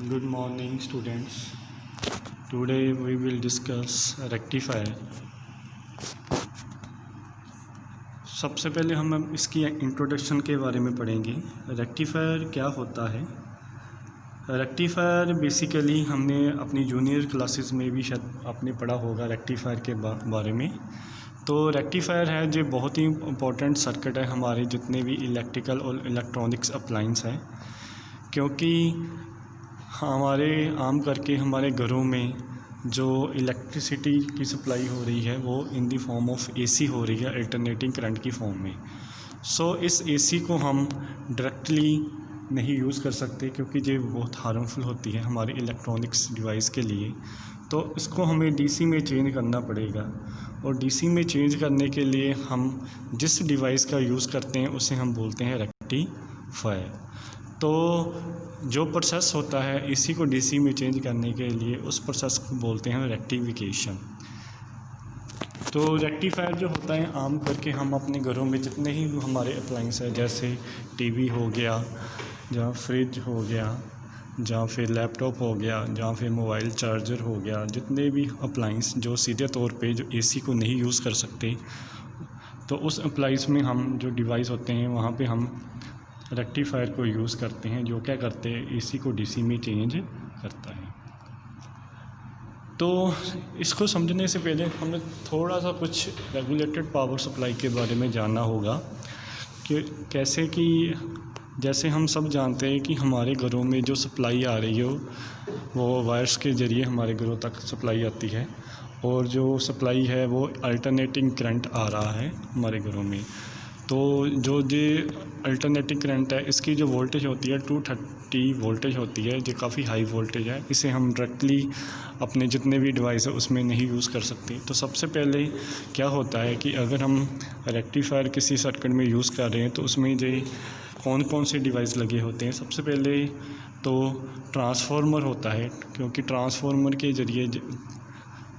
Good morning, students. Today we will discuss rectifier. सबसे पहले हम इसकी इंट्रोडक्शन के बारे में पढ़ेंगे। रेक्टिफायर क्या होता है? रेक्टिफायर बेसिकली हमने अपनी जूनियर क्लासेस में भी शायद आपने पढ़ा होगा रेक्टिफायर के बारे में। तो रेक्टिफायर है जो बहुत ही इम्पोर्टेंट सर्किट है हमारे जितने भी इलेक्ट्रिकल और इलेक्ट्रॉनिक्स अप्लाइंस हैं, क्योंकि हमारे आम करके हमारे घरों में जो इलेक्ट्रिसिटी की सप्लाई हो रही है वो in the form of AC हो रही है, अल्टरनेटिंग करंट की फॉर्म में। इस एसी को हम डायरेक्टली नहीं यूज़ कर सकते क्योंकि ये बहुत हार्मफुल होती है हमारे इलेक्ट्रॉनिक्स डिवाइस के लिए। तो इसको हमें डीसी में चेंज करना पड़ेगा, और डीसी में चेंज करने के लिए हम जिस डिवाइस का यूज़ करते हैं उसे हम बोलते हैं रेक्टिफायर। तो जो प्रोसेस होता है इसी को डीसी में चेंज करने के लिए उस प्रोसेस को बोलते हैं रेक्टिफिकेशन। तो रेक्टिफायर जो होता है आम करके हम अपने घरों में जितने ही हमारे अप्लाइंस है, जैसे टीवी हो गया, जहाँ फ्रिज हो गया, जहाँ फिर लैपटॉप हो गया, जहाँ फिर मोबाइल चार्जर हो गया, जितने भी अप्लाइंस जो सीधे तौर पे जो एसी को नहीं यूज़ कर सकते, तो उस अप्लाइंस में हम जो डिवाइस होते हैं वहाँ पे हम रेक्टिफायर को यूज़ करते हैं, जो क्या करते हैं एसी को डीसी में चेंज करता है। तो इसको समझने से पहले हमें थोड़ा सा कुछ रेगुलेटेड पावर सप्लाई के बारे में जानना होगा कि कैसे कि जैसे हम सब जानते हैं कि हमारे घरों में जो सप्लाई आ रही हो वो वायर्स के ज़रिए हमारे घरों तक सप्लाई आती है, और जो सप्लाई है वो अल्टरनेटिंग करंट आ रहा है हमारे घरों में। तो जो ये अल्टरनेटिंग करंट है इसकी जो वोल्टेज होती है 230 वोल्टेज होती है, जो काफ़ी हाई वोल्टेज है। इसे हम डायरेक्टली अपने जितने भी डिवाइस है उसमें नहीं यूज़ कर सकते। तो सबसे पहले क्या होता है कि अगर हम रेक्टिफायर किसी सर्किट में यूज़ कर रहे हैं तो उसमें जो कौन कौन से डिवाइस लगे होते हैं, सबसे पहले तो ट्रांसफार्मर होता है, क्योंकि ट्रांसफार्मर के ज़रिए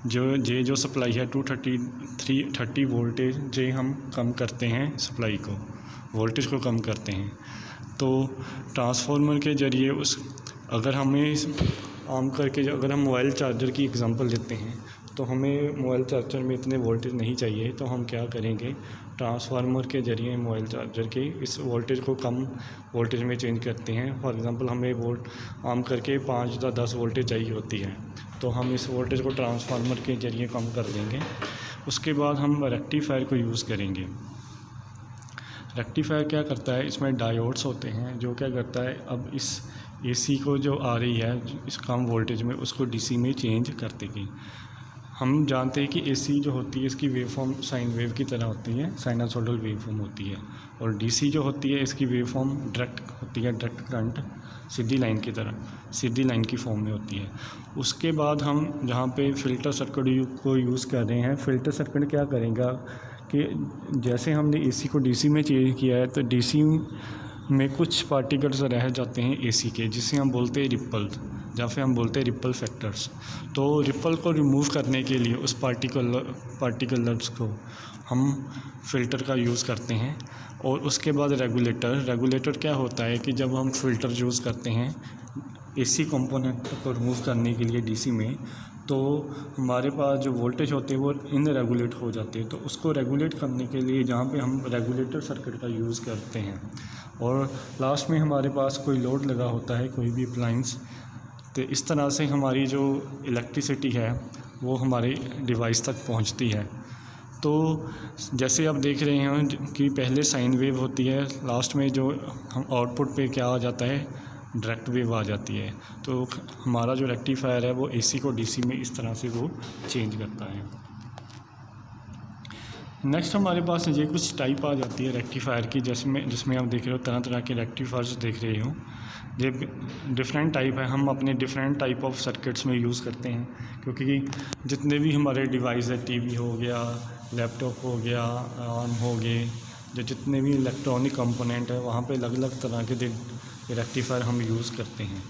जो सप्लाई है 230 वोल्टेज जे हम कम करते हैं, सप्लाई को वोल्टेज को कम करते हैं। तो ट्रांसफार्मर के ज़रिए अगर हमें आम करके अगर हम मोबाइल चार्जर की एग्जांपल लेते हैं तो हमें मोबाइल चार्जर में इतने वोल्टेज नहीं चाहिए, तो हम क्या करेंगे ट्रांसफार्मर के ज़रिए मोबाइल चार्जर के इस वोल्टेज को कम वोल्टेज में चेंज करते हैं। फॉर एग्ज़ाम्पल हमें आम करके 5 या 10 वोल्टेज चाहिए होती है, तो हम इस वोल्टेज को ट्रांसफार्मर के ज़रिए कम कर देंगे। उसके बाद हम रेक्टिफायर को यूज़ करेंगे। रेक्टिफायर क्या करता है, इसमें डायोड्स होते हैं जो क्या करता है अब इस एसी को जो आ रही है इस कम वोल्टेज में उसको डीसी में चेंज कर देगी। हम जानते हैं कि एसी जो होती है इसकी वेवफॉर्म साइन वेव की तरह होती है, साइनसोइडल वेवफॉर्म होती है, और डीसी जो होती है इसकी वेवफॉर्म डायरेक्ट होती है, डायरेक्ट करंट सीधी लाइन की तरह, सीधी लाइन की फॉर्म में होती है। उसके बाद हम जहाँ पे फ़िल्टर सर्किट को यूज़ कर रहे हैं, फ़िल्टर सर्किट क्या करेगा कि जैसे हमने एसी को डीसी में चेंज किया है तो डीसी में कुछ पार्टिकल्स रह जाते हैं एसी के, जिसे हम बोलते हैं रिपल, या फिर हम बोलते हैं रिपल फैक्टर्स। तो रिपल को रिमूव करने के लिए उस पार्टिकल्स को हम फ़िल्टर का यूज़ करते हैं। और उसके बाद रेगुलेटर क्या होता है कि जब हम फ़िल्टर यूज़ करते हैं एसी कंपोनेंट को रिमूव करने के लिए डीसी में, तो हमारे पास जो वोल्टेज होते हैं वो इनरेगुलेट हो जाते हैं। तो उसको रेगुलेट करने के लिए जहाँ पे हम रेगुलेटर सर्किट का यूज़ करते हैं, और लास्ट में हमारे पास कोई लोड लगा होता है, कोई भी अप्लाइंस। तो इस तरह से हमारी जो इलेक्ट्रिसिटी है वो हमारे डिवाइस तक पहुंचती है। तो जैसे आप देख रहे हैं कि पहले साइन वेव होती है, लास्ट में जो हम आउटपुट पे क्या आ जाता है, डायरेक्ट वेव आ जाती है। तो हमारा जो रेक्टिफायर है वो एसी को डीसी में इस तरह से वो चेंज करता है। नेक्स्ट हमारे पास ये कुछ टाइप आ जाती है रेक्टिफायर की, जिसमें आप देख रहे हो तरह तरह के रेक्टिफायर्स देख रहे हो। ये डिफरेंट टाइप है, हम अपने डिफरेंट टाइप ऑफ सर्किट्स में यूज़ करते हैं, क्योंकि जितने भी हमारे डिवाइस है, टीवी हो गया, लैपटॉप हो गया, आर्म हो गए, जो जितने भी इलेक्ट्रॉनिक कंपोनेंट है वहाँ पे अलग अलग तरह के रेक्टिफायर हम यूज़ करते हैं।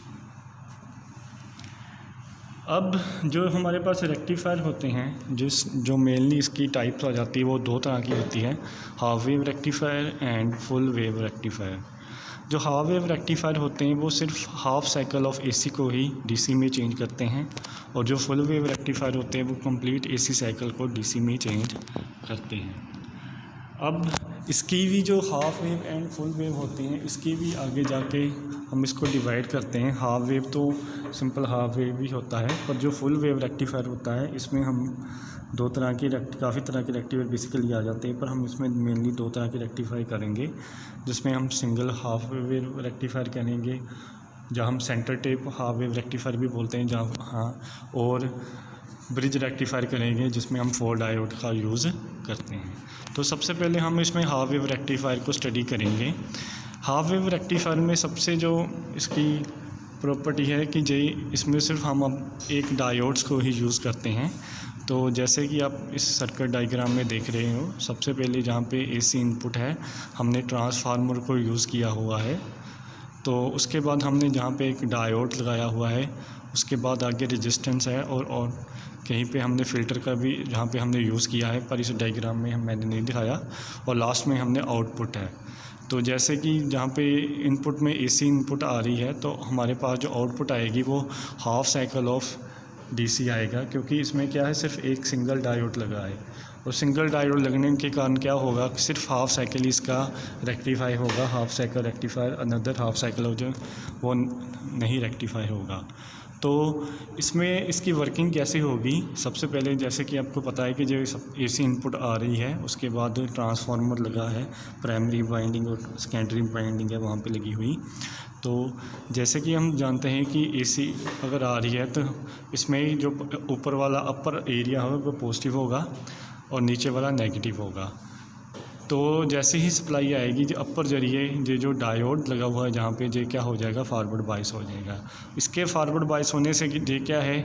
अब जो हमारे पास रेक्टिफायर होते हैं जो मेनली इसकी टाइप्स आ जाती है वो 2 तरह की होती है, half wave rectifier and full wave rectifier. जो हाफ वेव रेक्टिफायर होते हैं वो सिर्फ हाफ साइकिल ऑफ एसी को ही डीसी में चेंज करते हैं, और जो फुल वेव रेक्टिफायर होते हैं वो कंप्लीट एसी साइकिल को डीसी में चेंज करते हैं। अब इसकी भी जो half wave and full wave होती हैं, इसकी भी आगे जाके हम इसको डिवाइड करते हैं। हाफ वेव तो सिंपल हाफ वेव भी होता है, पर जो फुल वेव रेक्टिफायर होता है इसमें हम काफ़ी तरह के रेक्टिफायर बेसिकली आ जाते हैं, पर हम इसमें मेनली 2 तरह के रेक्टिफाई करेंगे, जिसमें हम सिंगल हाफ वेव रेक्टिफायर करेंगे, जहाँ हम centre tap half wave rectifier भी बोलते हैं और ब्रिज रेक्टिफायर करेंगे, जिसमें हम 4 डायोड का यूज़ करते हैं। तो सबसे पहले हम इसमें हाफ वेव रेक्टिफायर को स्टडी करेंगे। हाफ वेव रेक्टिफायर में सबसे जो इसकी प्रॉपर्टी है कि इसमें सिर्फ हम अब एक डायोड्स को ही यूज़ करते हैं। तो जैसे कि आप इस सर्किट डायग्राम में देख रहे हो, सबसे पहले जहाँ पे एसी इनपुट है हमने ट्रांसफार्मर को यूज़ किया हुआ है, तो उसके बाद हमने जहाँ पे एक डायोड लगाया हुआ है, उसके बाद आगे रेजिस्टेंस है, और कहीं पे हमने फ़िल्टर का भी जहाँ पे हमने यूज़ किया है, पर इस डायग्राम में मैंने नहीं दिखाया, और लास्ट में हमने आउटपुट है। तो जैसे कि जहाँ पे इनपुट में एसी इनपुट आ रही है, तो हमारे पास जो आउटपुट आएगी वो हाफ साइकिल ऑफ डीसी आएगा, क्योंकि इसमें क्या है सिर्फ एक सिंगल डायोड लगा है, और सिंगल डायोड लगने के कारण क्या होगा कि सिर्फ हाफ साइकिल इसका रेक्टिफाई होगा, half cycle rectifier, another half cycle हो जो वो नहीं रेक्टिफाई होगा। तो इसमें इसकी वर्किंग कैसे होगी, सबसे पहले जैसे कि आपको पता है कि जो एसी इनपुट आ रही है, उसके बाद ट्रांसफार्मर लगा है, प्राइमरी वाइंडिंग और सेकेंडरी वाइंडिंग है वहाँ पे लगी हुई। तो जैसे कि हम जानते हैं कि एसी अगर आ रही है तो इसमें जो ऊपर वाला अपर एरिया होगा वो पॉजिटिव होगा और नीचे वाला नेगेटिव होगा। तो जैसे ही सप्लाई आएगी जो अपर जरिए जो डायोड लगा हुआ है जहाँ पे ये क्या हो जाएगा, फॉरवर्ड बायस हो जाएगा। इसके फॉरवर्ड बायस होने से ये क्या है,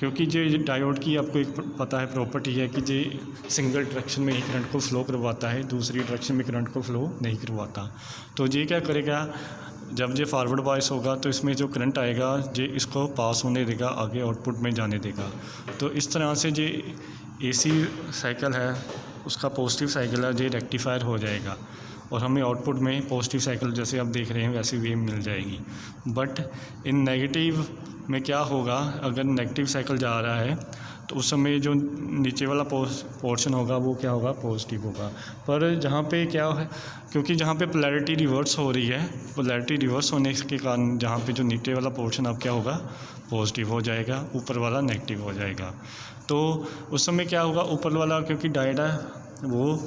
क्योंकि जो डायोड की आपको एक पता है प्रॉपर्टी है कि ये सिंगल डायरेक्शन में ही करंट को फ्लो करवाता है, दूसरी डायरेक्शन में करंट को फ्लो नहीं करवाता। तो ये क्या करेगा, जब ये फॉरवर्ड बायस होगा तो इसमें जो करंट आएगा ये इसको पास होने देगा, आगे आउटपुट में जाने देगा। तो इस तरह से जो एसी साइकिल है उसका पॉजिटिव साइकिल है ये रेक्टिफायर हो जाएगा, और हमें आउटपुट में पॉजिटिव साइकिल जैसे आप देख रहे हैं वैसी वेव मिल जाएगी। बट इन नेगेटिव में क्या होगा, अगर नेगेटिव साइकिल जा रहा है तो उस समय जो नीचे वाला पोर्शन होगा वो क्या होगा, पॉजिटिव होगा। पर जहाँ पे क्या है, क्योंकि जहाँ पे पोलैरिटी रिवर्स हो रही है, पोलैरिटी रिवर्स होने के कारण जहाँ पे जो नीचे वाला पोर्शन अब क्या होगा, पॉजिटिव हो जाएगा, ऊपर वाला नेगेटिव हो जाएगा। तो उस समय क्या होगा, ऊपर वाला क्योंकि डायोड है वो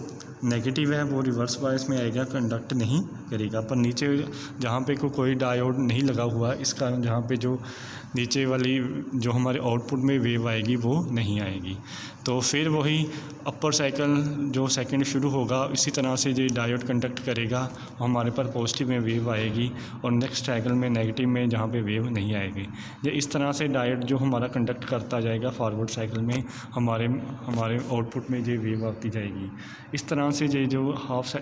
नेगेटिव है, वो रिवर्स बायस में आएगा, कंडक्ट नहीं करेगा। पर नीचे जहाँ पे कोई डायोड नहीं लगा हुआ, इस कारण जहाँ पे जो नीचे वाली जो हमारे आउटपुट में वेव आएगी वो नहीं आएगी। तो फिर वही अपर साइकिल जो सेकंड शुरू होगा, इसी तरह से जो डायोड कंडक्ट करेगा हमारे पर पॉजिटिव में वेव आएगी, और नेक्स्ट साइकिल में नेगेटिव में जहाँ पे वेव नहीं आएगी। ये इस तरह से डायोड जो हमारा कंडक्ट करता जाएगा फॉरवर्ड साइकिल में, हमारे आउटपुट में ये वेव आती जाएगी। इस तरह से ये जो हाफ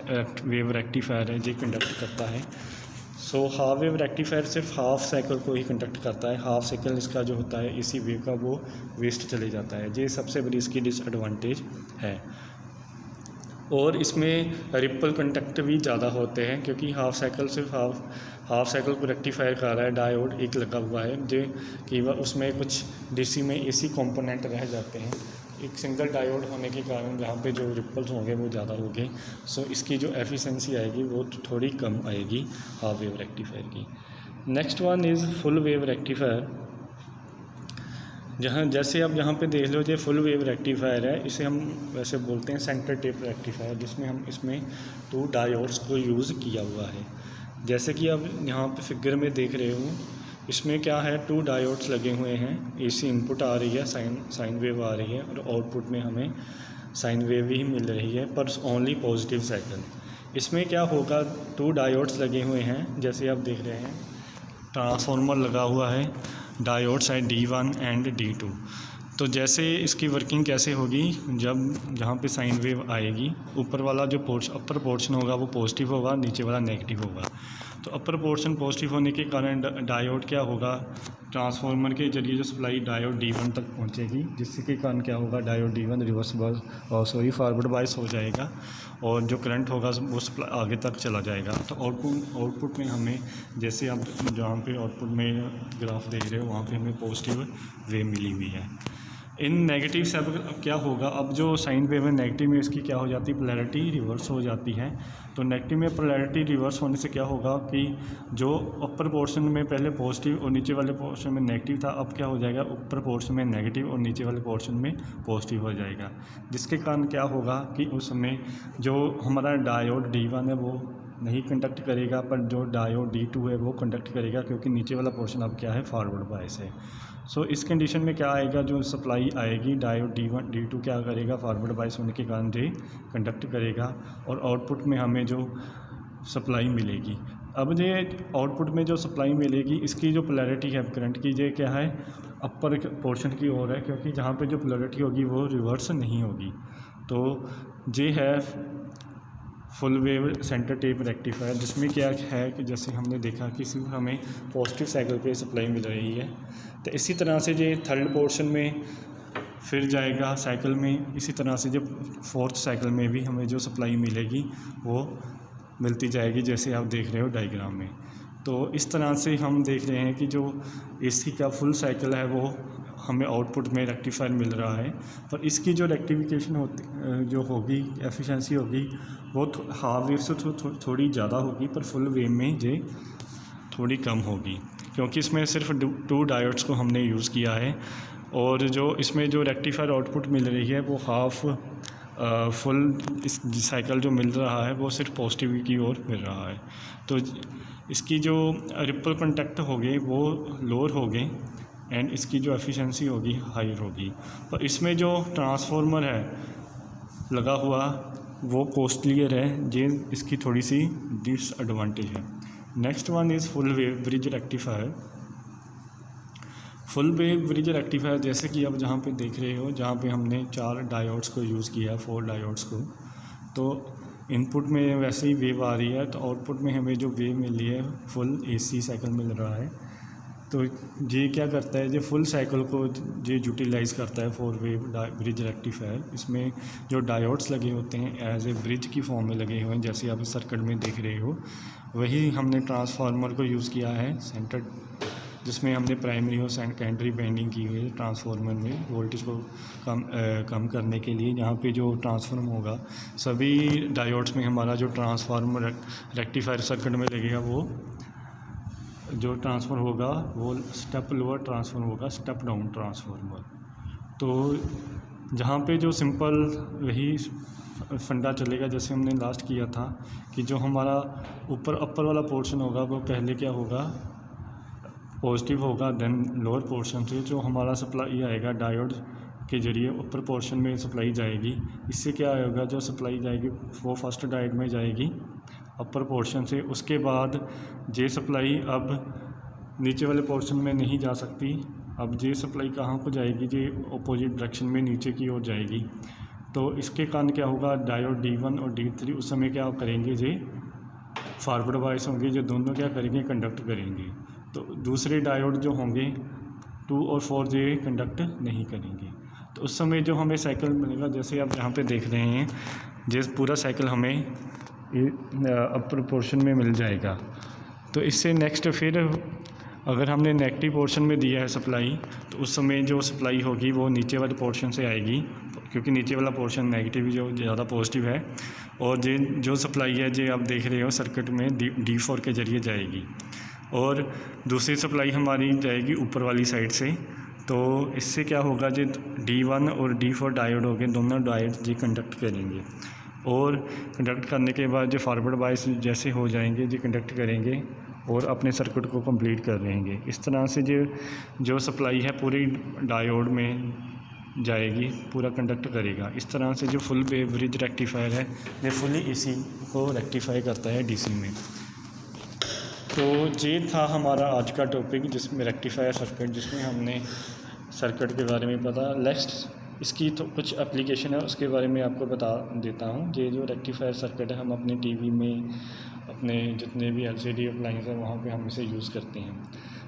वेव रेक्टिफायर है ये कंडक्ट करता है। सो हाफ वेव रेक्टिफायर सिर्फ हाफ साइकिल को ही कंडक्ट करता है, हाफ साइकिल इसका जो होता है एसी वेव का वो वेस्ट चले जाता है। ये सबसे बड़ी इसकी डिसएडवांटेज है। और इसमें रिपल कंडक्ट भी ज़्यादा होते हैं, क्योंकि हाफ साइकिल सिर्फ हाफ साइकिल को रेक्टिफायर कर रहा है, डायोड एक लगा हुआ है जो कि उसमें कुछ डीसी में एसी कंपोनेंट रह जाते हैं। एक सिंगल डायोड होने के कारण जहाँ पे जो रिपल्स होंगे वो ज़्यादा होंगे, सो इसकी जो एफिशिएंसी आएगी वो थोड़ी कम आएगी हाफ वेव रेक्टिफायर की। Next one is full wave rectifier. जैसे आप यहाँ पे देख लो, ये फुल वेव रेक्टिफायर है, इसे हम वैसे बोलते हैं सेंटर टेप रेक्टिफायर, जिसमें हम इसमें 2 डायोड्स को यूज़ किया हुआ है। जैसे कि आप यहाँ पे फिगर में देख रहे हो, इसमें क्या है, 2 डायोड्स लगे हुए हैं। एसी इनपुट आ रही है, साइन वेव आ रही है, और आउटपुट में हमें साइन वेव ही मिल रही है, पर ओनली पॉजिटिव साइकिल। इसमें क्या होगा, 2 डायोड्स लगे हुए हैं, जैसे आप देख रहे हैं ट्रांसफार्मर लगा हुआ है, डायोड्स है D1 एंड D2। तो जैसे इसकी वर्किंग कैसे होगी, जब जहाँ पे साइन वेव आएगी, ऊपर वाला जो अपर पोर्शन होगा वो पॉजिटिव होगा, नीचे वाला नेगेटिव होगा। तो अपर पोर्शन पॉजिटिव होने के कारण डायोड क्या होगा, ट्रांसफार्मर के जरिए जो सप्लाई डायोड D1 तक पहुंचेगी, जिससे के कारण क्या होगा, diode D1 reverse forward bias हो जाएगा और जो करंट होगा वो सप्लाई आगे तक चला जाएगा। तो आउटपुट में हमें, जैसे आप जहाँ पे आउटपुट में ग्राफ देख रहे हो वहाँ पे हमें पॉजिटिव वेव मिली हुई है। इन नेगेटिव से अब क्या होगा, अब जो साइन वेव है नेगेटिव में इसकी क्या हो जाती है, पोलैरिटी रिवर्स हो जाती है। तो नेगेटिव में पोलैरिटी रिवर्स होने से क्या होगा कि जो अपर पोर्शन में पहले पॉजिटिव और नीचे वाले पोर्शन में नेगेटिव था, अब क्या हो जाएगा, ऊपर पोर्शन में नेगेटिव और नीचे वाले पोर्शन में पॉजिटिव हो जाएगा। जिसके कारण क्या होगा कि उस समय जो हमारा डायोड D1 है वो नहीं कंडक्ट करेगा, पर जो डायोड D2 है वो कंडक्ट करेगा, क्योंकि नीचे वाला पोर्शन अब क्या है, फॉरवर्ड बायस है। सो इस कंडीशन में क्या आएगा, जो सप्लाई आएगी डायोड D1 D2 क्या करेगा, फॉरवर्ड बायस होने के कारण ये कंडक्ट करेगा और आउटपुट में हमें जो सप्लाई मिलेगी। अब ये आउटपुट में जो सप्लाई मिलेगी इसकी जो पोलैरिटी है करंट की, ये क्या है, अपर पोर्शन की ओर है, क्योंकि जहाँ पे जो पोलैरिटी होगी वो रिवर्स नहीं होगी। तो ये है full wave centre tap rectifier, जिसमें क्या है कि जैसे हमने देखा कि सिर्फ हमें पॉजिटिव साइकिल पे सप्लाई मिल रही है। तो इसी तरह से ये थर्ड पोर्शन में फिर जाएगा साइकिल में, इसी तरह से जब फोर्थ साइकिल में भी हमें जो सप्लाई मिलेगी वो मिलती जाएगी, जैसे आप देख रहे हो डायग्राम में। तो इस तरह से हम देख रहे हैं कि जो AC का फुल साइकिल है वो हमें आउटपुट में रेक्टिफायर मिल रहा है, पर इसकी जो रेक्टिफिकेशन होती जो होगी, एफिशिएंसी होगी, वो हाफ वेव से थोड़ी ज़्यादा होगी, पर फुल वेव में ये थोड़ी कम होगी, क्योंकि इसमें सिर्फ 2 डायोड्स को हमने यूज़ किया है और जो इसमें जो रेक्टिफायर आउटपुट मिल रही है वो हाफ फुल इस साइकिल जो मिल रहा है वो सिर्फ पॉजिटिव की ओर मिल रहा है। तो इसकी जो रिपल कंटेक्ट हो गए वो लोअर हो गए एंड इसकी जो एफिशिएंसी होगी हायर होगी। पर इसमें जो ट्रांसफार्मर है लगा हुआ वो कॉस्टलियर है, ये इसकी थोड़ी सी डिसएडवांटेज है। Next one is full wave bridge rectifier. Full wave bridge rectifier जैसे कि अब जहाँ पे देख रहे हो, जहाँ पे हमने 4 डायोड्स को यूज़ किया, 4 डायोड्स को, तो इनपुट में वैसे ही वेव आ रही है, तो आउटपुट में हमें जो वेव मिली है फुल AC साइकिल मिल रहा है। तो ये क्या करता है, ये फुल साइकिल को ये यूटिलाइज़ करता है 4 वेव ब्रिज रेक्टिफायर। इसमें जो डायोड्स लगे होते हैं एज ए ब्रिज की फॉर्म में लगे हुए हैं, जैसे आप सर्किट में देख रहे हो, वही हमने ट्रांसफार्मर को यूज़ किया है सेंटर, जिसमें हमने प्राइमरी और सेकेंडरी बाइंडिंग की हुई है ट्रांसफार्मर में वोल्टेज को कम करने के लिए। यहाँ पे जो ट्रांसफार्म होगा सभी डायोड्स में हमारा जो ट्रांसफार्मर रेक्टिफायर सर्किट में लगेगा, वो जो ट्रांसफर होगा वो स्टेप लोअर ट्रांसफार्मर होगा, स्टेप डाउन ट्रांसफार्मर। तो जहाँ पे जो सिंपल वही फंडा चलेगा जैसे हमने लास्ट किया था कि जो हमारा ऊपर अपर वाला पोर्शन होगा वो पहले क्या होगा, पॉजिटिव होगा, देन लोअर पोर्शन से जो हमारा सप्लाई आएगा डायोड के जरिए ऊपर पोर्शन में सप्लाई जाएगी। इससे क्या होगा, जो सप्लाई जाएगी वो फर्स्ट डायोड में जाएगी अपर पोर्शन से, उसके बाद जे सप्लाई अब नीचे वाले पोर्शन में नहीं जा सकती। अब जे सप्लाई कहाँ को जाएगी, जे अपोजिट डायरेक्शन में नीचे की ओर जाएगी। तो इसके कारण क्या होगा, डायोड D1 और D3 उस समय क्या करेंगे, जे फॉरवर्ड बायस होंगे, जो दोनों क्या करेंगे, कंडक्ट करेंगे। तो दूसरे डायोड जो होंगे 2 और 4 जे कंडक्ट नहीं करेंगे। तो उस समय जो हमें साइकिल मिलेगा, जैसे आप यहाँ पे देख रहे हैं, जैसे पूरा साइकिल हमें अपर पोर्शन में मिल जाएगा। तो इससे नेक्स्ट फिर अगर हमने नेगेटिव पोर्शन में दिया है सप्लाई, तो उस समय जो सप्लाई होगी वो नीचे वाले पोर्शन से आएगी, क्योंकि नीचे वाला पोर्शन नेगेटिव जो ज़्यादा पॉजिटिव है, और जो सप्लाई है जो आप देख रहे हो सर्किट में D4 के ज़रिए जाएगी, और दूसरी सप्लाई हमारी जाएगी ऊपर वाली साइड से। तो इससे क्या होगा, जो D1 और D4 डायोड हो गए, दोनों डायोड जी कंडक्ट करेंगे, और कंडक्ट करने के बाद जो फॉरवर्ड बायस जैसे हो जाएंगे जी कंडक्ट करेंगे और अपने सर्किट को कंप्लीट कर लेंगे। इस तरह से जो सप्लाई है पूरी डायोड में जाएगी, पूरा कंडक्ट करेगा। इस तरह से जो फुल वेव ब्रिज रेक्टिफायर है ये फुली AC को रेक्टिफाई करता है DC में। तो ये था हमारा आज का टॉपिक, जिसमें रेक्टिफायर सर्किट, जिसमें हमने सर्किट के बारे में पता। नेक्स्ट इसकी तो कुछ एप्लीकेशन है, उसके बारे में आपको बता देता हूँ। ये जो रेक्टिफायर सर्किट है हम अपने टीवी में, अपने जितने भी LCD अप्लाइंस हैं वहाँ पे हम इसे यूज़ करते हैं।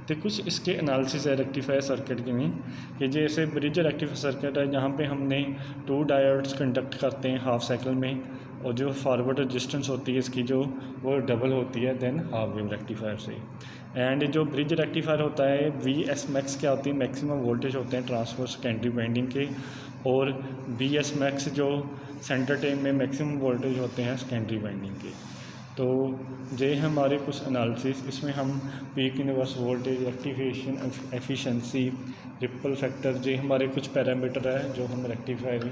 तो कुछ इसके एनालिसिस है रेक्टिफायर सर्किट के में कि जैसे ब्रिज रेक्टिफायर सर्किट है जहाँ पे हमने 2 डायोड्स कंडक्ट करते हैं हाफ साइकिल में, और जो फॉरवर्ड रेजिस्टेंस होती है इसकी जो वो डबल होती है देन हाफ वेव रेक्टिफायर से। एंड जो ब्रिज रेक्टिफायर होता है VS max क्या होती है, मैक्सिमम वोल्टेज होते हैं ट्रांसफर सेकेंडरी वाइंडिंग के, और BS max जो सेंटर टेम में मैक्सिमम वोल्टेज होते हैं सेकेंडरी वाइंडिंग के। तो ये हमारे कुछ एनालिसिस, इसमें हम peak inverse voltage, rectification efficiency, ripple factor, ये हमारे कुछ पैरामीटर है जो हम रेक्टिफायर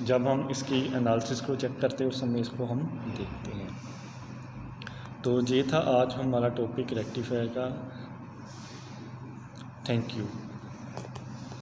जब हम इसकी एनालिसिस को चेक करते हैं उस समय इसको हम देखते हैं। तो ये था आज हमारा टॉपिक रेक्टिफायर का। Thank you.